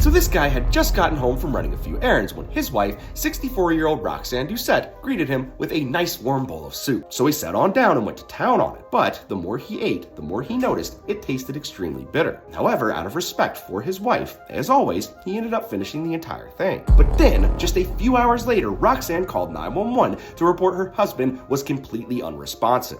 So this guy had just gotten home from running a few errands when his wife, 64-year-old Roxanne Doucette, greeted him with a nice warm bowl of soup. So he sat on down and went to town on it, but the more he ate, the more he noticed it tasted extremely bitter. However, out of respect for his wife, as always, he ended up finishing the entire thing. But then, just a few hours later, Roxanne called 911 to report her husband was completely unresponsive.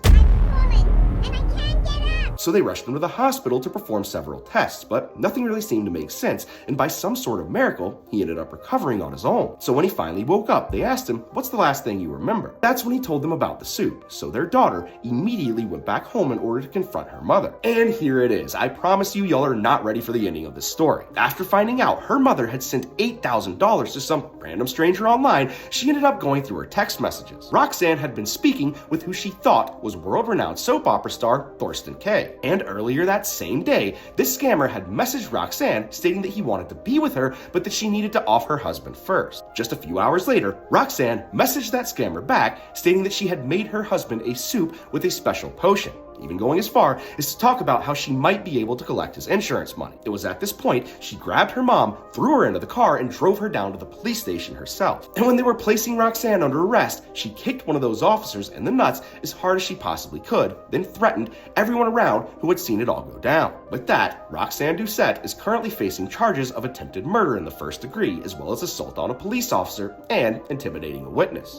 So they rushed him to the hospital to perform several tests, but nothing really seemed to make sense, and by some sort of miracle, he ended up recovering on his own. So when he finally woke up, they asked him, "What's the last thing you remember?" That's when he told them about the soup, so their daughter immediately went back home in order to confront her mother. And here it is. I promise you, y'all are not ready for the ending of this story. After finding out her mother had sent $8,000 to some random stranger online, she ended up going through her text messages. Roxanne had been speaking with who she thought was world-renowned soap opera star Thorsten Kaye. And earlier that same day, this scammer had messaged Roxanne stating that he wanted to be with her, but that she needed to off her husband first. Just a few hours later, Roxanne messaged that scammer back, stating that she had made her husband a soup with a special potion, even going as far as to talk about how she might be able to collect his insurance money. It was at this point she grabbed her mom, threw her into the car, and drove her down to the police station herself. And when they were placing Roxanne under arrest, she kicked one of those officers in the nuts as hard as she possibly could, then threatened everyone around who had seen it all go down. With that, Roxanne Doucette is currently facing charges of attempted murder in the first degree, as well as assault on a police officer and intimidating a witness.